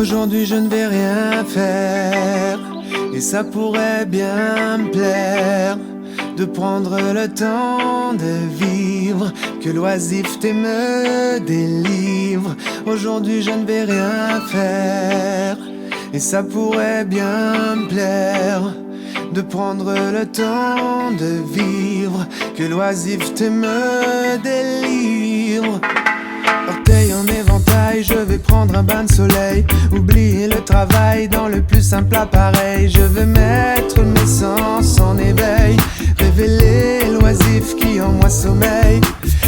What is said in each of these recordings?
Aujourd'hui je ne vais rien faire, et ça pourrait bien me plaire de prendre le temps de vivre, que l'oisiveté me délivre. Aujourd'hui je ne vais rien faire, et ça pourrait bien me plaire de prendre le temps de vivre, que l'oisiveté me délivre. Orteil en éventail, je vais prendre un bain de soleil, oublier le travail dans le plus simple appareil. Je vais mettre mes sens en éveil, révéler l'oisif qui en moi sommeille.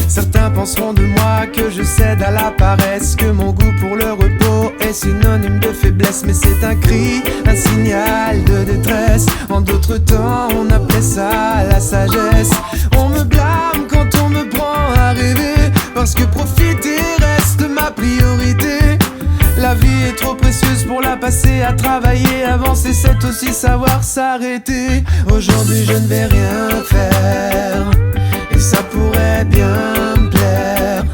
Certains penseront de moi que je cède à la paresse, que mon goût pour le repos est synonyme de faiblesse. Mais c'est un cri, un signal de détresse. En d'autres temps on appelait ça la sagesse. On me blâme quand on me prend à rêver, parce que profiter reste ma priorité. La vie est trop précieuse pour la passer à travailler. Avancer c'est aussi savoir s'arrêter. Aujourd'hui je ne vais rien faire, et ça pourrait bien me plaire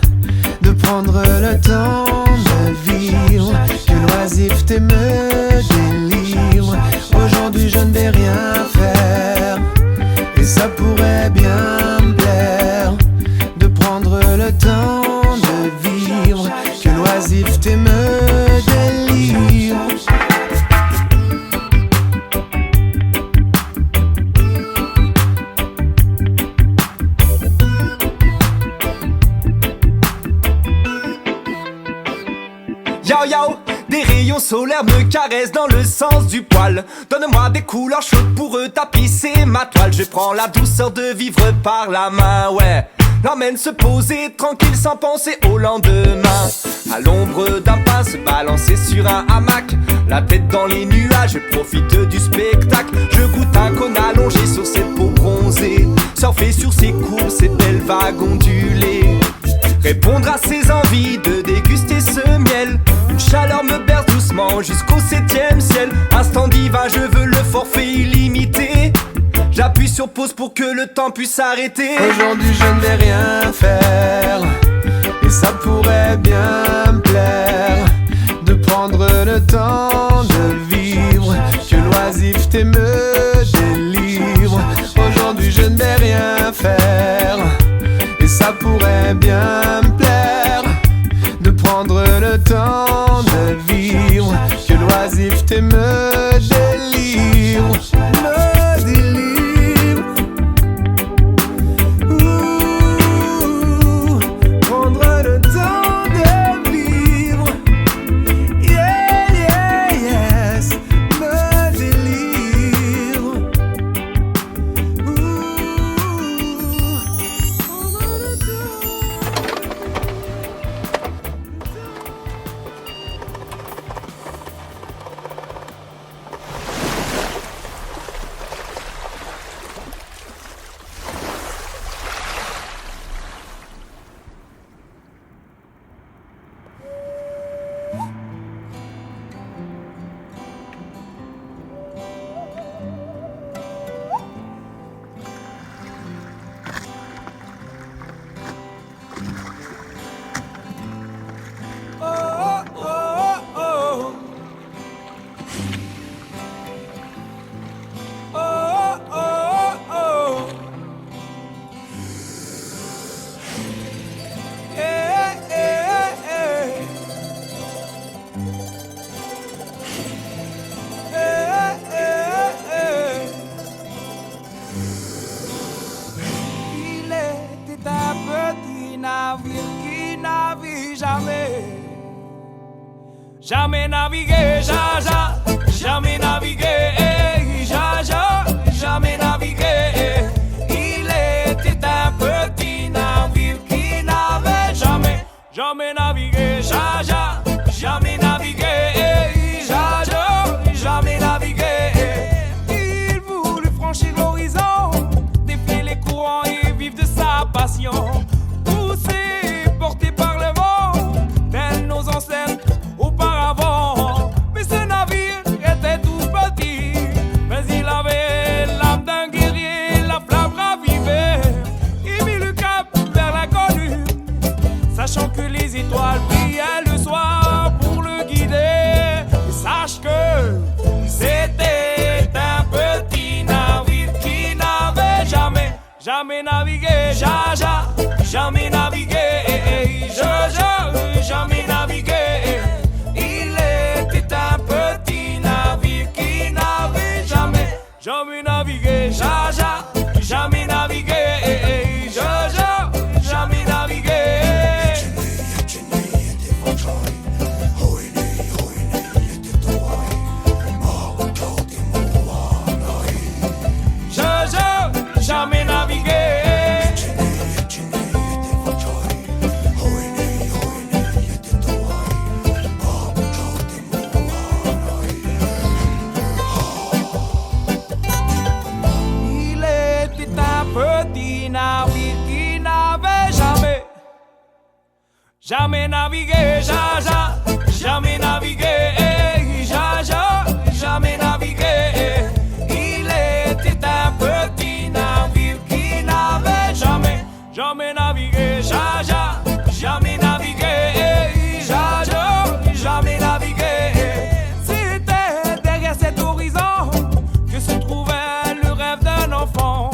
de prendre le temps de vivre, que l'oisiveté me délivre. Aujourd'hui je ne vais rien faire, et ça pourrait bien me plaire de prendre le temps de vivre, que l'oisiveté me délivre. Yo yo, des rayons solaires me caressent dans le sens du poil. Donne-moi des couleurs chaudes pour tapisser ma toile. Je prends la douceur de vivre par la main, ouais. L'emmène se poser tranquille sans penser au lendemain. À l'ombre d'un pin, se balancer sur un hamac, la tête dans les nuages, je profite du spectacle. Je goûte un cône allongé sur cette peau bronzée, surfer sur ces courbes, ces belles vagues ondulées. Répondre à ses envies de déguster ce miel. Une chaleur me berce doucement jusqu'au 7e ciel. Instant divin, je veux le forfait illimité. J'appuie sur pause pour que le temps puisse s'arrêter. Aujourd'hui je ne vais rien faire, et ça pourrait bien me plaire de prendre le temps de vivre, que l'oisiveté me délivre. Aujourd'hui je ne vais rien faire, et ça pourrait bien me plaire de prendre le temps de vivre, que l'oisiveté me délivre. Me délivre. Prendre le temps de vivre. Yeah, yeah, yes. Me délivre. Prendre le temps. Jamais navigué, jamais navigué, jamais navigué. Il était un petit navire qui n'avait jamais navigué, jamais navigué, jamais navigué. Il voulut franchir l'horizon, défier les courants et vivre de sa passion. Poussé, porté par le vent, tels nos ancêtres auparavant. Mais ce navire jamais navigué, Jaja, jamais navigué, Jaja, jamais navigué. Il était un petit navire qui n'avait jamais navigué, Jaja, jamais navigué, Jaja, jamais navigué. Jaja, jamais navigué. Il était un petit navire qui n'avait jamais navigué, Jaja, jamais navigué, Jaja, jamais navigué. Il était un petit navire qui n'avait jamais navigué, Jaja, jamais navigué, Jaja, jamais navigué. C'était derrière cet horizon que se trouvait le rêve d'un enfant.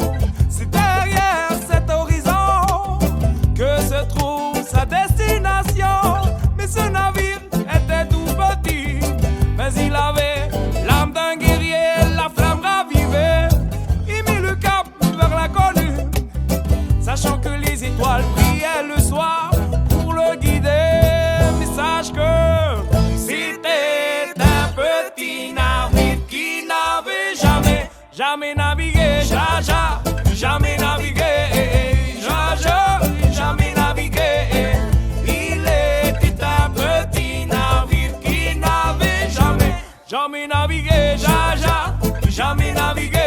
C'est derrière cet horizon que se trouve sa destination. Mais ce navire était tout petit, mais il avait l'âme d'un guerrier, la flamme ravivée. Il mit le cap vers l'inconnu, sachant que les étoiles brillaient le soir pour le guider. Mais sache que c'était un petit navire qui n'avait jamais navigué, Jaja, jamais navigué, Jaja, jamais navigué. Il était un petit navire qui n'avait jamais navigué, Jaja, jamais navigué.